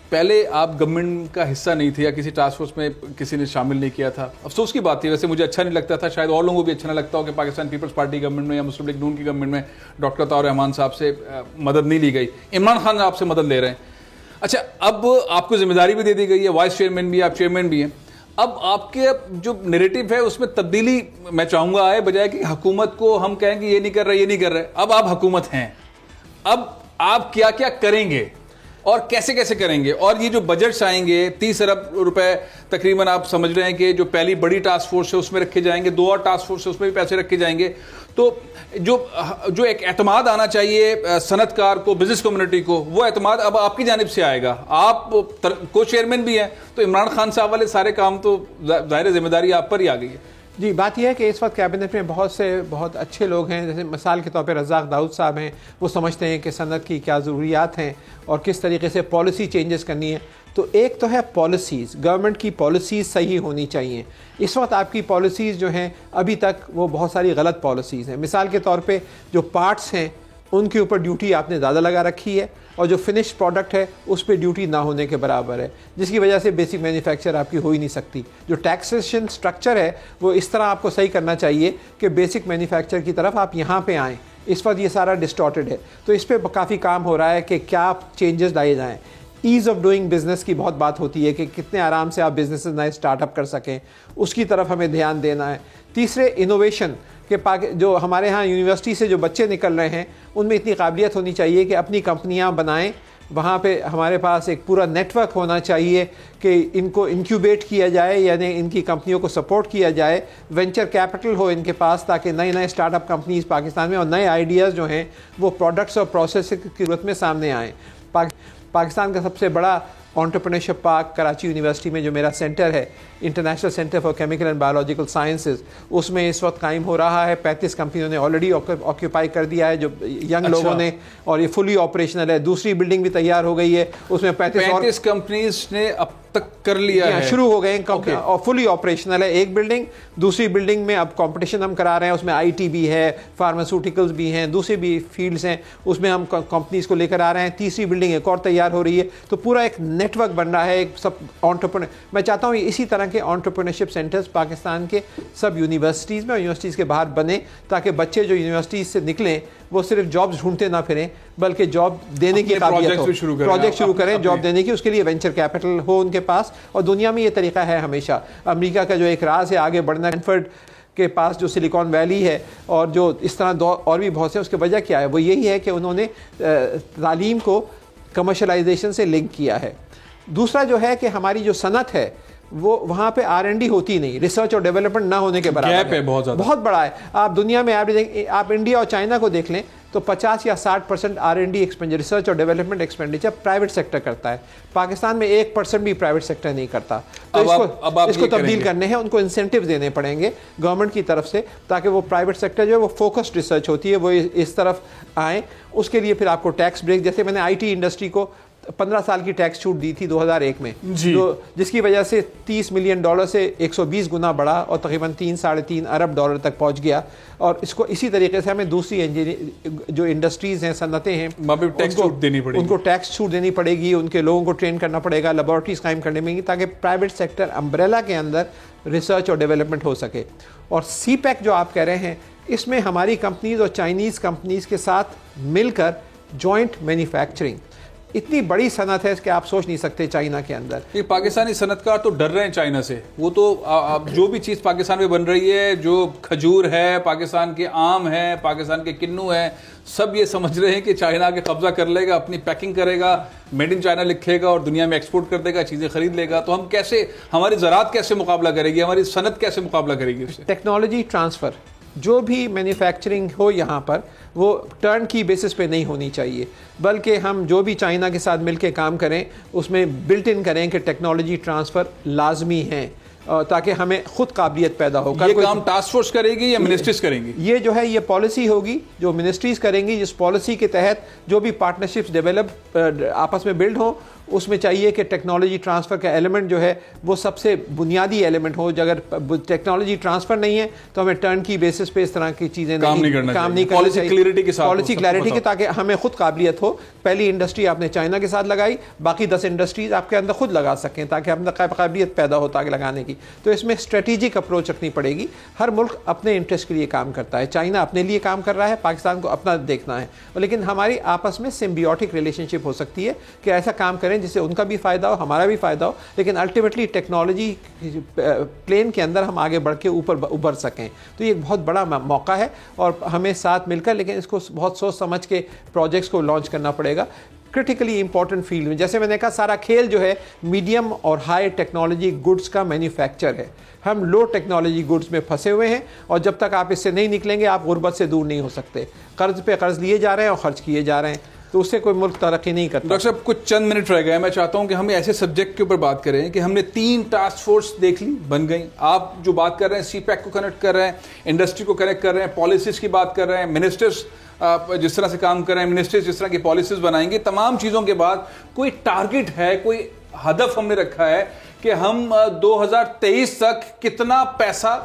پہلے آپ گورنمنٹ کا حصہ نہیں تھے یا کسی ٹاسک فورس میں کسی نے شامل نہیں کیا تھا. افسوس کی بات تھی، ویسے مجھے اچھا نہیں لگتا تھا، شاید اور لوگوں کو بھی اچھا نہ لگتا ہو کہ پاکستان پیپلز پارٹی گورنمنٹ میں یا مسلم لیگ نون کی گورنمنٹ میں ڈاکٹر عطاء الرحمان صاحب سے مدد نہیں لی گئی. عمران خان آپ سے مدد لے رہے ہیں. اچھا اب آپ کو ذمہ داری بھی دے دی گئی ہے، وائس چیئرمین بھی، آپ چیئرمین بھی ہیں. اب آپ کے جو نیریٹو ہے اس میں تبدیلی میں چاہوں گا آئے، بجائے کہ حکومت کو ہم کہیں کہ یہ نہیں کر رہے یہ نہیں کر رہے. اب آپ حکومت ہیں، اب آپ کیا کیا کریں گے اور کیسے کیسے کریں گے؟ اور یہ جو بجٹس آئیں گے 30 ارب روپے تقریباً آپ سمجھ رہے ہیں کہ جو پہلی بڑی ٹاسک فورس ہے اس میں رکھے جائیں گے، 2 اور ٹاسک فورس ہے اس میں بھی پیسے رکھے جائیں گے. تو جو ایک اعتماد آنا چاہیے صنعت کار کو، بزنس کمیونٹی کو، وہ اعتماد اب آپ کی جانب سے آئے گا. آپ کو چیئرمین بھی ہیں، تو عمران خان صاحب والے سارے کام تو ظاہر ذمہ داری آپ پر ہی آ گئی ہے. جی بات یہ ہے کہ اس وقت کیبنٹ میں بہت اچھے لوگ ہیں، جیسے مثال کے طور پہ رزاق داؤد صاحب ہیں. وہ سمجھتے ہیں کہ صنعت کی کیا ضروریات ہیں اور کس طریقے سے پالیسی چینجز کرنی ہے. تو ایک تو ہے پالیسیز، گورنمنٹ کی پالیسیز صحیح ہونی چاہیے. اس وقت آپ کی پالیسیز جو ہیں ابھی تک وہ بہت ساری غلط پالیسیز ہیں. مثال کے طور پہ جو پارٹس ہیں ان کے اوپر ڈیوٹی آپ نے زیادہ لگا رکھی ہے، اور جو فنش پروڈکٹ ہے اس پہ ڈیوٹی نہ ہونے کے برابر ہے، جس کی وجہ سے بیسک مینوفیکچر آپ کی ہو ہی نہیں سکتی. جو ٹیکسیشن سٹرکچر ہے وہ اس طرح آپ کو صحیح کرنا چاہیے کہ بیسک مینوفیکچر کی طرف آپ یہاں پہ آئیں. اس وقت یہ سارا ڈسٹارٹڈ ہے، تو اس پہ کافی کام ہو رہا ہے کہ کیا چینجز لائے جائیں. ایز آف ڈوئنگ بزنس کی بہت بات ہوتی ہے کہ کتنے آرام سے آپ بزنس نئے اسٹارٹ اپ کر سکیں، اس کی طرف ہمیں دھیان دینا ہے. تیسرے انوویشن کہ جو ہمارے ہاں یونیورسٹی سے جو بچے نکل رہے ہیں ان میں اتنی قابلیت ہونی چاہیے کہ اپنی کمپنیاں بنائیں. وہاں پہ ہمارے پاس ایک پورا نیٹ ورک ہونا چاہیے کہ ان کو انکیوبیٹ کیا جائے، یعنی ان کی کمپنیوں کو سپورٹ کیا جائے. وینچر کیپٹل ہو ان کے پاس تاکہ نئے اسٹارٹ اپ کمپنیز پاکستان میں اور نئے آئیڈیاز جو ہیں وہ پروڈکٹس اور پروسیس کی صورت میں سامنے آئیں. پاکستان کا سب سے بڑا انٹرپرینورشپ پارک کراچی یونیورسٹی میں جو میرا سینٹر ہے، international centre for chemical and biological sciences, اس میں اس وقت قائم ہو رہا ہے. 35 کمپنیوں نے آلریڈی آکیوپائی کر دیا ہے جو ینگ لوگوں نے، اور یہ فلی آپریشنل ہے. دوسری بلڈنگ بھی تیار ہو گئی ہے، اس میں 35 کمپنیز نے اب تک کر لیا ہے، شروع ہو گئے ہیں اور فلی آپریشنل ہے ایک بلڈنگ. دوسری بلڈنگ میں اب کمپٹیشن ہم کرا رہے ہیں، اس میں IT بھی ہے، فارماسیوٹیکلز بھی ہیں، دوسری بھی فیلڈز ہیں، اس میں ہم کمپنیز کو لے کر آ رہے ہیں. تیسری بلڈنگ ایک اور تیار ہو رہی ہے. تو پورا ایک نیٹ ورک بن رہا ہے ایک سب میں چاہتا ہوں اسی طرح کے انٹرپرینورشپ سینٹرز پاکستان کے سب یونیورسٹیز میں اور یونیورسٹیز کے باہر بنے، تاکہ بچے جو یونیورسٹیز سے نکلیں وہ صرف جابز ڈھونڈتے نہ پھریں بلکہ جاب دینے کی قابلیت ہو، پروجیکٹ شروع کریں جاب دینے کی. اس کے لیے وینچر کیپٹل ہو ان کے پاس، اور دنیا میں یہ طریقہ ہے ہمیشہ. امریکہ کا جو ایک راز ہے آگے بڑھنا، اسٹینفورڈ کے پاس جو سلیکان ویلی ہے اور جو اس طرح اور بھی بہت سے، اس کی وجہ کیا ہے؟ وہ یہی ہے کہ انہوں نے تعلیم کو کمرشلائزیشن سے لنک کیا ہے. دوسرا جو ہے کہ ہماری جو صنعت ہے وہ وہاں پہ R&D ہوتی نہیں، ریسرچ اور ڈیولپمنٹ نہ ہونے کے برابر ہے، بہت بڑا ہے. آپ دنیا میں آپ انڈیا اور چائنا کو دیکھ لیں تو 50 یا 60% R&D ایکسپینڈیچر، ریسرچ اور ڈیولپمنٹ ایکسپینڈیچر پرائیویٹ سیکٹر کرتا ہے. پاکستان میں 1% بھی پرائیویٹ سیکٹر نہیں کرتا. تو اس کو تبدیل کرنے ہیں، ان کو انسینٹیو دینے پڑیں گے گورنمنٹ کی طرف سے، تاکہ وہ پرائیویٹ سیکٹر جو ہے وہ فوکسڈ ریسرچ ہوتی ہے وہ اس طرف آئیں. اس کے لیے پھر آپ کو ٹیکس بریک، جیسے میں نے IT انڈسٹری کو 15 سال کی ٹیکس چھوٹ دی تھی 2001 میں، جس کی وجہ سے $30 ملین سے 120 گنا بڑھا اور تقریباً 3-3.5 ارب ڈالر تک پہنچ گیا. اور اس کو اسی طریقے سے ہمیں دوسری جو انڈسٹریز ہیں، صنعتیں ہیں، ان کو ٹیکس چھوٹ دینی پڑے گی، ان کے لوگوں کو ٹرین کرنا پڑے گا، لیبارٹریز قائم کرنے پڑیں گی تاکہ پرائیویٹ سیکٹر امبریلا کے اندر ریسرچ اور ڈیولپمنٹ ہو سکے. اور سی پیک جو آپ کہہ رہے ہیں اس میں ہماری کمپنیز اور چائنیز کمپنیز کے ساتھ مل کر جوائنٹ مینوفیکچرنگ، اتنی بڑی صنعت ہے کہ آپ سوچ نہیں سکتے چائنا کے اندر. یہ پاکستانی صنعت کار تو ڈر رہے ہیں چائنا سے. وہ تو جو بھی چیز پاکستان میں بن رہی ہے، جو کھجور ہے، پاکستان کے آم ہے، پاکستان کے کنو ہے، سب یہ سمجھ رہے ہیں کہ چائنا کے قبضہ کر لے گا، اپنی پیکنگ کرے گا، میڈ ان چائنا لکھے گا اور دنیا میں ایکسپورٹ کر دے گا، چیزیں خرید لے گا. تو ہم کیسے، ہماری زراعت کیسے مقابلہ کرے گی، ہماری صنعت کیسے مقابلہ کرے گی اس سے؟ ٹیکنالوجی ٹرانسفر، جو بھی مینوفیکچرنگ ہو یہاں پر وہ ٹرن کی بیسس پہ نہیں ہونی چاہیے، بلکہ ہم جو بھی چائنا کے ساتھ مل کے کام کریں اس میں بلٹ ان کریں کہ ٹیکنالوجی ٹرانسفر لازمی ہیں، تاکہ ہمیں خود قابلیت پیدا ہو. یہ کام ٹاسک فورس کرے گی یا منسٹریز کریں گی؟ یہ جو ہے یہ پالیسی ہوگی جو منسٹریز کریں گی، جس پالیسی کے تحت جو بھی پارٹنرشپس ڈیولپ آپس میں بلڈ ہوں، اس میں چاہیے کہ ٹیکنالوجی ٹرانسفر کا ایلیمنٹ جو ہے وہ سب سے بنیادی ایلیمنٹ ہو. اگر ٹیکنالوجی ٹرانسفر نہیں ہے تو ہمیں ٹرن کی بیسس پہ اس طرح کی چیزیں کام نہیں کرنا چاہیے. پالیسی کلیئرٹی کے ساتھ، پالیسی کلیئرٹی کے، تاکہ ہمیں خود قابلیت ہو. پہلی انڈسٹری آپ نے چائنا کے ساتھ لگائی، باقی 10 انڈسٹریز آپ کے اندر خود لگا سکیں تاکہ ہم قابلیت پیدا ہو تاکہ لگانے کی. تو اس میں اسٹریٹجک اپروچ رکھنی پڑے گی. ہر ملک اپنے انٹرسٹ کے لیے کام کرتا ہے. چائنا اپنے لیے کام کر رہا ہے، پاکستان کو اپنا دیکھنا ہے، لیکن ہماری آپس میں سمبیوٹک ریلیشن شپ ہو سکتی ہے کہ ایسا کام کریں جس سے ان کا بھی فائدہ ہو، ہمارا بھی فائدہ ہو، لیکن الٹیمیٹلی ٹیکنالوجی پلین کے اندر ہم آگے بڑھ کے اوپر ابھر سکیں. تو یہ ایک بہت بڑا موقع ہے اور ہمیں ساتھ مل کر، لیکن اس کو بہت سوچ سمجھ کے پروجیکٹس کو لانچ کرنا پڑے گا کرٹیکلی امپورٹنٹ فیلڈ میں. جیسے میں نے کہا سارا کھیل جو ہے میڈیم اور ہائی ٹیکنالوجی گڈس کا مینوفیکچر ہے. ہم لو ٹیکنالوجی گڈس میں پھنسے ہوئے ہیں اور جب تک آپ اس سے نہیں نکلیں گے آپ غربت سے دور نہیں ہو سکتے. قرض پہ قرض لیے جا رہے ہیں اور خرچ کیے جا رہے ہیں، تو اس سے کوئی ملک ترقی نہیں کرتا. ڈاکٹر صاحب کچھ چند منٹ رہ گئے، میں چاہتا ہوں کہ ہم ایسے سبجیکٹ کے اوپر بات کریں کہ ہم نے 3 ٹاسک فورس دیکھ لی، بن گئی. آپ جو بات کر رہے ہیں سی پیک کو کنیکٹ کر رہے ہیں، انڈسٹری کو کنیکٹ کر رہے ہیں، پالیسیز کی بات کر رہے ہیں، منسٹرز جس طرح سے کام کر رہے ہیں، منسٹرز جس طرح کی پالیسیز بنائیں گے. تمام چیزوں کے بعد کوئی ٹارگٹ ہے، کوئی ہدف ہم نے رکھا ہے کہ ہم 2023 تک کتنا پیسہ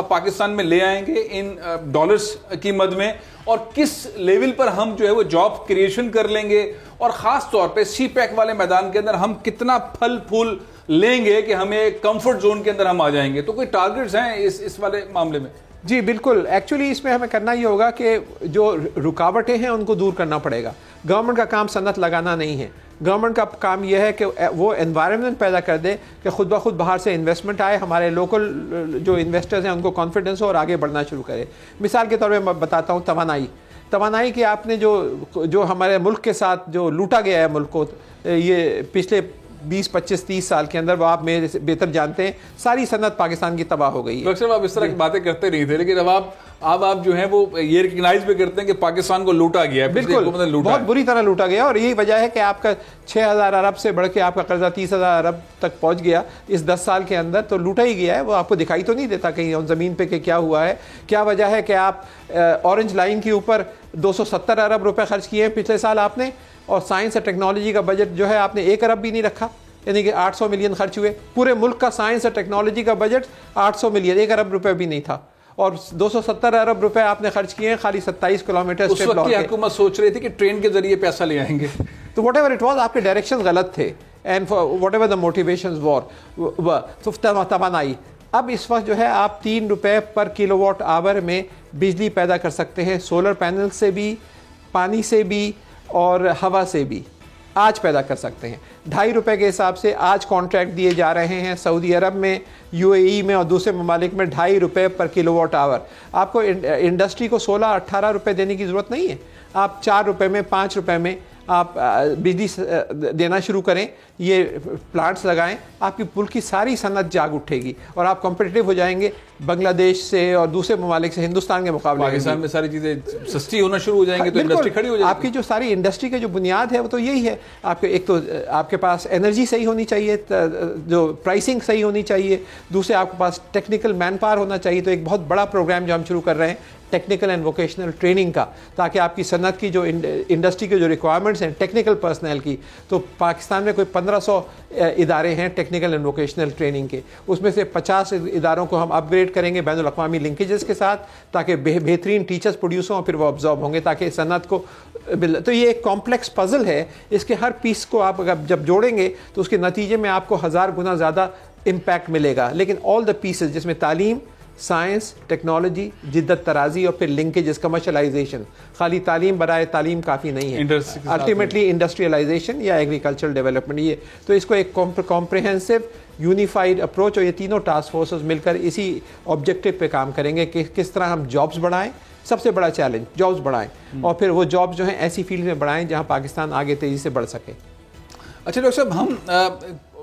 پاکستان میں لے آئیں گے ان ڈالرز کی مد میں، اور کس لیول پر ہم جو ہے وہ جاب کریشن کر لیں گے، اور خاص طور پہ سی پیک والے میدان کے اندر ہم کتنا پھل پھول لیں گے کہ ہمیں کمفرٹ زون کے اندر ہم آ جائیں گے. تو کوئی ٹارگٹس ہیں اس والے معاملے میں؟ جی بالکل. ایکچولی اس میں ہمیں کرنا یہ ہوگا کہ جو رکاوٹیں ہیں ان کو دور کرنا پڑے گا. گورنمنٹ کا کام صنعت لگانا نہیں ہے. گورنمنٹ کا کام یہ ہے کہ وہ انوائرمنٹ پیدا کر دے کہ خود بخود باہر سے انویسٹمنٹ آئے، ہمارے لوکل جو انویسٹرز ہیں ان کو کانفیڈنس ہو اور آگے بڑھنا شروع کرے. مثال کے طور پہ میں بتاتا ہوں توانائی کی آپ نے جو ہمارے ملک کے ساتھ جو لوٹا گیا ہے ملک کو یہ پچھلے 20 25 30 سال کے اندر، وہ آپ میرے سے بہتر جانتے ہیں، ساری صنعت پاکستان کی تباہ ہو گئی ہے. ڈاکٹر صاحب آپ اس طرح کی باتیں کرتے نہیں تھے، لیکن اب آپ جو ہیں وہ یہ ریکگنائز بھی کرتے ہیں کہ پاکستان کو لوٹا گیا ہے. بالکل بہت بری طرح لوٹا گیا، اور یہی وجہ ہے کہ آپ کا 6000 ارب سے بڑھ کے آپ کا قرضہ 30,000 ارب تک پہنچ گیا اس 10 سال کے اندر. تو لوٹا ہی گیا ہے، وہ آپ کو دکھائی تو نہیں دیتا کہیں زمین پہ کہ کیا ہوا ہے. کیا وجہ ہے کہ آپ اورنج لائن کے اوپر 270 ارب روپے خرچ کیے ہیں پچھلے سال آپ نے، اور سائنس اور ٹیکنالوجی کا بجٹ جو ہے آپ نے 1 ارب بھی نہیں رکھا، یعنی کہ 800 ملین خرچ ہوئے. پورے ملک کا سائنس اور ٹیکنالوجی کا بجٹ 800 ملین، 1 ارب روپے بھی نہیں تھا، اور 270 ارب روپے آپ نے خرچ کیے ہیں خالی 27 کلومیٹر. اس وقت کی حکومت سوچ رہی تھی کہ ٹرین کے ذریعے پیسہ لے آئیں گے. تو واٹ ایور اٹ واز، آپ کے ڈائریکشن غلط تھے، and whatever the motivations were. توانائی اب اس وقت جو ہے آپ 3 روپے پر کلو واٹ آور میں بجلی پیدا کر سکتے ہیں، سولر پینل سے بھی، پانی سے بھی اور ہوا سے بھی آج پیدا کر سکتے ہیں. 2.5 روپے کے حساب سے آج کانٹریکٹ دیے جا رہے ہیں سعودی عرب میں، UAE میں اور دوسرے ممالک میں 2.5 روپے پر کلو واٹ آور. آپ کو انڈسٹری کو 16-18 روپے دینے کی ضرورت نہیں ہے. آپ 4 روپے میں، 5 روپے میں آپ بجلی دینا شروع کریں، یہ پلانٹس لگائیں، آپ کی ملک کی ساری صنعت جاگ اٹھے گی اور آپ کمپٹیٹو ہو جائیں گے بنگلہ دیش سے اور دوسرے ممالک سے ہندوستان کے مقابلے. پاکستان میں ساری چیزیں سستی ہونا شروع ہو جائیں گی تو انڈسٹری کھڑی ہو جائے گی. آپ کی جو ساری انڈسٹری کے جو بنیاد ہے وہ تو یہی ہے. آپ کے ایک تو آپ کے پاس انرجی صحیح ہونی چاہیے، جو پرائسنگ صحیح ہونی چاہیے، دوسرے آپ کے پاس ٹیکنیکل مین پاور ہونا چاہیے. تو ایک بہت بڑا پروگرام جو ہم شروع کر رہے ہیں ٹیکنیکل اینڈ ووکیشنل ٹریننگ کا، تاکہ آپ کی صنعت کی جو انڈسٹری کے جو ریکوائرمنٹس ہیں ٹیکنیکل پرسنل کی، تو پاکستان میں کوئی 1500 ادارے ہیں ٹیکنیکل اینڈ ووکیشنل ٹریننگ کے. اس میں سے 50 اداروں کو ہم اپ گریڈ کریں گے بین الاقوامی لنکیجز کے ساتھ، تاکہ بہترین ٹیچرز پروڈیوس ہوں اور پھر وہ ابزارب ہوں گے تاکہ صنعت کو. تو یہ ایک کمپلیکس پزل ہے، اس کے ہر پیس کو آپ جب جوڑیں گے تو اس کے نتیجے میں آپ کو 1000 گنا زیادہ امپیکٹ ملے گا. لیکن آل دا پیسز، جس میں تعلیم، سائنس، ٹیکنالوجی، جدت ترازی اور پھر لنکیجز، کمرشلائزیشن. خالی تعلیم برائے تعلیم کافی نہیں ہے. الٹیمیٹلی انڈسٹریلائزیشن یا ایگریکلچرل ڈیولپمنٹ. یہ تو اس کو ایک کمپریہنسو یونیفائڈ اپروچ، اور یہ تینوں ٹاسک فورسز مل کر اسی آبجیکٹو پہ کام کریں گے کہ کس طرح ہم جابس بڑھائیں. سب سے بڑا چیلنج جابس بڑھائیں، اور پھر وہ جابس جو ہیں ایسی فیلڈ میں بڑھائیں جہاں پاکستان آگے تیزی سے بڑھ سکے. اچھا ڈاکٹر صاحب، ہم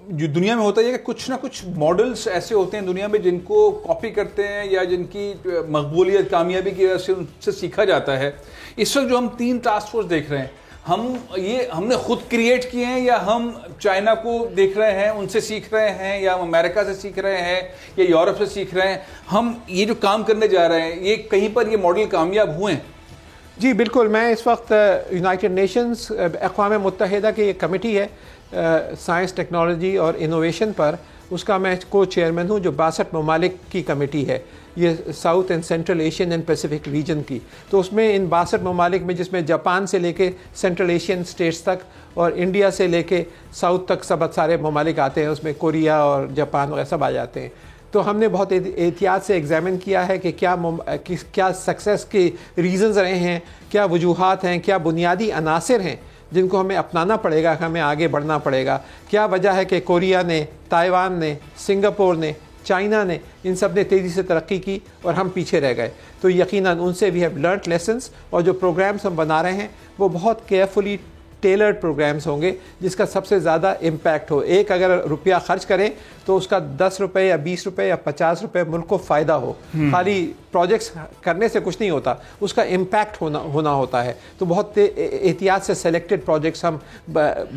جو دنیا میں ہوتا ہے کہ کچھ نہ کچھ ماڈلز ایسے ہوتے ہیں دنیا میں جن کو کاپی کرتے ہیں یا جن کی مقبولیت کامیابی کی وجہ سے ان سے سیکھا جاتا ہے. اس وقت جو ہم 3 ٹاسک فورس دیکھ رہے ہیں، ہم نے خود کریٹ کیے ہیں یا ہم چائنا کو دیکھ رہے ہیں ان سے سیکھ رہے ہیں یا امریکہ سے سیکھ رہے ہیں یا یورپ سے سیکھ رہے ہیں؟ ہم یہ جو کام کرنے جا رہے ہیں یہ کہیں پر یہ ماڈل کامیاب ہوئے ہیں؟ جی بالکل. میں اس وقت یونائٹڈ نیشنز اقوام متحدہ کی ایک کمیٹی ہے سائنس، ٹیکنالوجی اور انوویشن پر، اس کا میں کو چیئرمین ہوں، جو 62 ممالک کی کمیٹی ہے، یہ south and central Asian and Pacific region کی. تو اس میں ان 62 ممالک میں، جس میں جاپان سے لے کے سینٹرل ایشین اسٹیٹس تک اور انڈیا سے لے کے ساؤتھ تک سب سارے ممالک آتے ہیں، اس میں کوریا اور جاپان وغیرہ سب آ جاتے ہیں. تو ہم نے بہت احتیاط سے ایگزامن کیا ہے کہ کیا سکسیس کے ریزنز رہے ہیں، کیا وجوہات ہیں، کیا بنیادی عناصر ہیں جن کو ہمیں اپنانا پڑے گا، ہمیں آگے بڑھنا پڑے گا. کیا وجہ ہے کہ کوریا نے، تائیوان نے، سنگاپور نے، چائنا نے، ان سب نے تیزی سے ترقی کی اور ہم پیچھے رہ گئے. تو یقیناً ان سے وی ہیو لرنٹ لیسنس، اور جو پروگرامز ہم بنا رہے ہیں وہ بہت کیئرفلی ٹیلرڈ پروگرامز ہوں گے جس کا سب سے زیادہ امپیکٹ ہو. ایک اگر روپیہ خرچ کریں تو اس کا 10 روپے یا 20 روپے یا 50 روپے ملک کو فائدہ ہو. خالی پروجیکٹس کرنے سے کچھ نہیں ہوتا، اس کا امپیکٹ ہونا ہوتا ہے. تو بہت احتیاط سے سلیکٹڈ پروجیکٹس ہم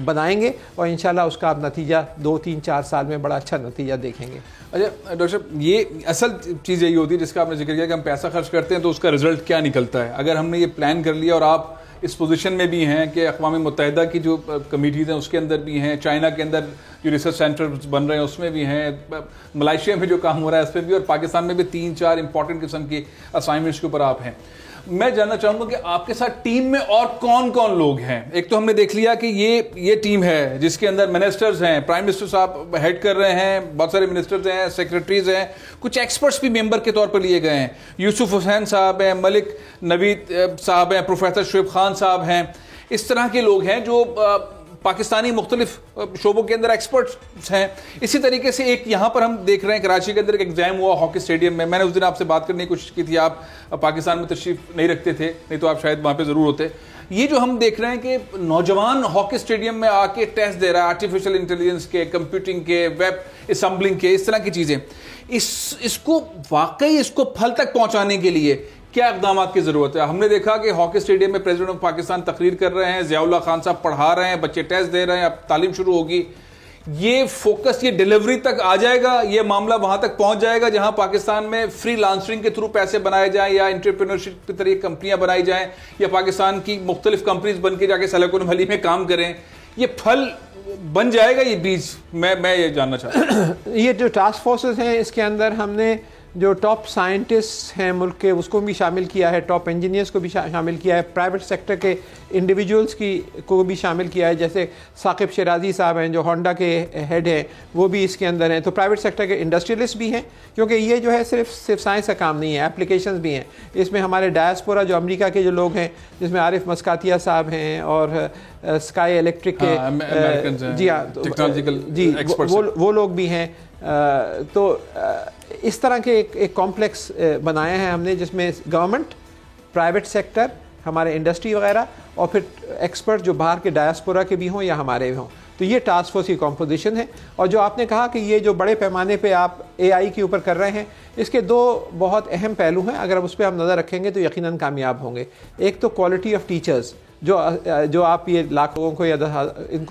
بنائیں گے اور انشاءاللہ اس کا آپ نتیجہ 2 3 4 سال میں بڑا اچھا نتیجہ دیکھیں گے. اچھا ڈاکٹر صاحب، یہ اصل چیز یہی ہوتی ہے جس کا آپ نے ذکر کیا کہ ہم پیسہ خرچ کرتے ہیں تو اس کا رزلٹ کیا نکلتا ہے. اگر ہم نے یہ پلان کر لیا اور آپ اس پوزیشن میں بھی ہیں کہ اقوام متحدہ کی جو کمیٹیز ہیں اس کے اندر بھی ہیں، چائنا کے اندر جو ریسرچ سینٹر بن رہے ہیں اس میں بھی ہیں، ملائیشیا میں جو کام ہو رہا ہے اس پہ بھی، اور پاکستان میں بھی 3-4 امپورٹنٹ قسم کی اسائنمنٹس کے اوپر آپ ہیں. میں جاننا چاہوں گا کہ آپ کے ساتھ ٹیم میں اور کون کون لوگ ہیں. ایک تو ہم نے دیکھ لیا کہ یہ ٹیم ہے جس کے اندر منسٹرز ہیں، پرائم منسٹر صاحب ہیڈ کر رہے ہیں، بہت سارے منسٹرز ہیں، سیکرٹریز ہیں، کچھ ایکسپرٹس بھی ممبر کے طور پر لیے گئے ہیں. یوسف حسین صاحب ہیں، ملک نوید صاحب ہیں، پروفیسر شعیب خان صاحب ہیں. اس طرح کے لوگ ہیں جو پاکستانی مختلف شعبوں کے اندر ایکسپرٹس ہیں. اسی طریقے سے ایک یہاں پر ہم دیکھ رہے ہیں کراچی کے اندر ایک ایگزام ہوا ہاکی اسٹیڈیم میں. میں نے اس دن آپ سے بات کرنے کی کوشش کی تھی، آپ پاکستان میں تشریف نہیں رکھتے تھے، نہیں تو آپ شاید وہاں پہ ضرور ہوتے. یہ جو ہم دیکھ رہے ہیں کہ نوجوان ہاکی اسٹیڈیم میں آ کے ٹیسٹ دے رہا ہے آرٹیفیشل انٹیلیجنس کے، کمپیوٹنگ کے، ویب اسمبلنگ کے، اس طرح کی چیزیں، اس کو واقعی اس کو پھل تک پہنچانے کے لیے کیا اقدامات کی ضرورت ہے؟ ہم نے دیکھا کہ ہاکی اسٹیڈیم میں پریزیڈنٹ آف پاکستان تقریر کر رہے ہیں، ضیاء اللہ خان صاحب پڑھا رہے ہیں، بچے ٹیسٹ دے رہے ہیں، اب تعلیم شروع ہوگی. یہ فوکس، یہ ڈیلیوری تک آ جائے گا، یہ معاملہ وہاں تک پہنچ جائے گا جہاں پاکستان میں فری لانسنگ کے تھرو پیسے بنائے جائیں یا انٹرپرینورشپ کے ذریعے کمپنیاں بنائی جائیں یا پاکستان کی مختلف کمپنیز بن کے جا کے سلیکون ویلی میں کام کریں. یہ پھل بن جائے گا، یہ بیج؟ میں یہ جاننا چاہتا ہوں. یہ جو ٹاسک فورسز ہیں اس کے اندر ہم نے جو ٹاپ سائنٹسٹ ہیں ملک کے اس کو بھی شامل کیا ہے، ٹاپ انجینئرس کو بھی شامل کیا ہے، پرائیویٹ سیکٹر کے انڈیویجولس کو بھی شامل کیا ہے. جیسے ثاقب شیرازی صاحب ہیں جو ہونڈا کے ہیڈ ہیں، وہ بھی اس کے اندر ہیں. تو پرائیویٹ سیکٹر کے انڈسٹریلسٹ بھی ہیں، کیونکہ یہ جو ہے صرف سائنس کا کام نہیں ہے، اپلیکیشنز بھی ہیں. اس میں ہمارے ڈائسپورا جو امریکہ کے جو لوگ ہیں، جس میں عارف مسکاتیہ صاحب ہیں اور اسکائی الیکٹرک کے جی ہاں جی وہ لوگ بھی ہیں. تو اس طرح کے ایک کمپلیکس بنایا ہے ہم نے جس میں گورنمنٹ، پرائیویٹ سیکٹر، ہمارے انڈسٹری وغیرہ اور پھر ایکسپرٹ جو باہر کے ڈائسپورا کے بھی ہوں یا ہمارے بھی ہوں. تو یہ ٹاسک فورس کی کمپوزیشن ہے. اور جو آپ نے کہا کہ یہ جو بڑے پیمانے پہ آپ اے آئی کے اوپر کر رہے ہیں، اس کے 2 بہت اہم پہلو ہیں. اگر اس پہ ہم نظر رکھیں گے تو یقیناً کامیاب ہوں گے. ایک تو کوالٹی آف ٹیچرز، جو آپ یہ لاکھ لوگوں کو یا ان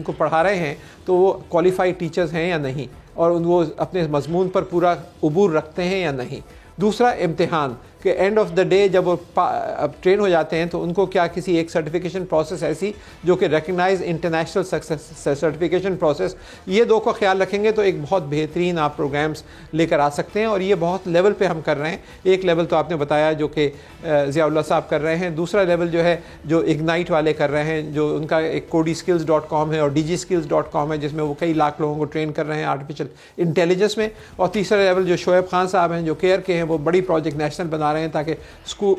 کو پڑھا رہے ہیں تو وہ کوالیفائڈ ٹیچرز ہیں یا نہیں، اور وہ اپنے مضمون پر پورا عبور رکھتے ہیں یا نہیں. دوسرا امتحان، کہ اینڈ آف دا ڈے جب وہ ٹرین ہو جاتے ہیں تو ان کو کیا کسی ایک سرٹیفکیشن پروسیس ایسی جو کہ ریکگنائز انٹرنیشنل سرٹیفکیشن پروسیس، یہ دو کو خیال رکھیں گے تو ایک بہت بہترین آپ پروگرامز لے کر آ سکتے ہیں. اور یہ بہت لیول پہ ہم کر رہے ہیں. ایک لیول تو آپ نے بتایا جو کہ ضیاء اللہ صاحب کر رہے ہیں، دوسرا لیول جو ہے جو اگنائٹ والے کر رہے ہیں، جو ان کا ایک codeskills.com ہے اور digskills.com ہے جس میں وہ کئی لاکھ لوگوں کو ٹرین کر رہے ہیں آرٹیفیشیل انٹیلیجنس میں. اور تیسرا لیول جو شعیب خان صاحب ہیں جو کیئر کے ہیں، وہ بڑی پروجیکٹ نیشنل بنا رہے ہیں تاکہ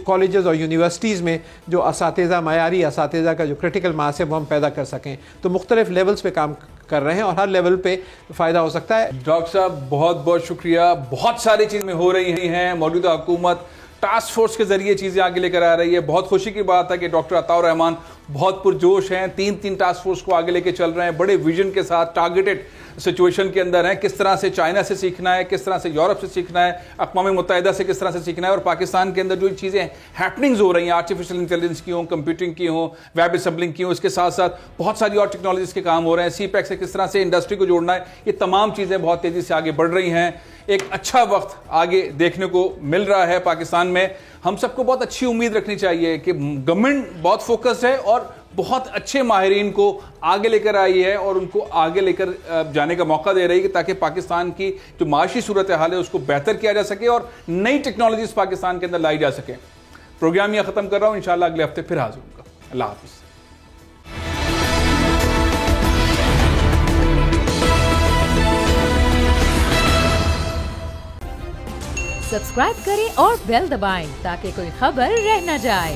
کالجز اور یونیورسٹیز میں جو اساتذہ، معیاری اساتذہ کا جو کرٹیکل ماس ہے وہ ہم پیدا کر سکیں. تو مختلف لیولز پہ کام کر رہے ہیں اور ہر لیول پہ فائدہ ہو سکتا ہے. ڈاکٹر صاحب بہت بہت شکریہ. بہت ساری چیزیں ہو رہی ہیں، موجودہ حکومت ٹاسک فورس کے ذریعے چیزیں آگے لے کر آ رہی ہے. بہت خوشی کی بات ہے کہ ڈاکٹر عطاء الرحمان بہت پرجوش ہیں، تین ٹاسک فورس کو آگے لے کے چل رہے ہیں، بڑے ویژن کے ساتھ ٹارگیٹڈ سچویشن کے اندر ہیں. کس طرح سے چائنا سے سیکھنا ہے، کس طرح سے یورپ سے سیکھنا ہے، اقوام متحدہ سے کس طرح سے سیکھنا ہے، اور پاکستان کے اندر جو چیزیں ہیپننگز ہو رہی ہیں، آرٹیفیشل انٹیلیجنس کی ہوں، کمپیوٹنگ کی ہوں، ویب اسمبلنگ کی ہوں، اس کے ساتھ ساتھ بہت ساری اور ٹیکنالوجیز کے کام ہو رہے ہیں. سی پیک سے کس طرح سے انڈسٹری کو جوڑنا ہے، یہ تمام چیزیں بہت تیزی سے آگے بڑھ رہی ہیں. ایک اچھا وقت آگے دیکھنے کو مل رہا ہے پاکستان میں. ہم سب کو بہت اچھی امید رکھنی چاہیے کہ گورنمنٹ بہت فوکس ہے اور بہت اچھے ماہرین کو آگے لے کر آئی ہے اور ان کو آگے لے کر جانے کا موقع دے رہی ہے تاکہ پاکستان کی جو معاشی صورتحال ہے اس کو بہتر کیا جا سکے اور نئی ٹیکنالوجیز پاکستان کے اندر لائی جا سکے. پروگرام یہ ختم کر رہا ہوں، انشاءاللہ اگلے ہفتے پھر حاضر ہوں گا. اللہ حافظ. سبسکرائب کریں اور بیل دبائیں تاکہ کوئی خبر رہ نہ جائے.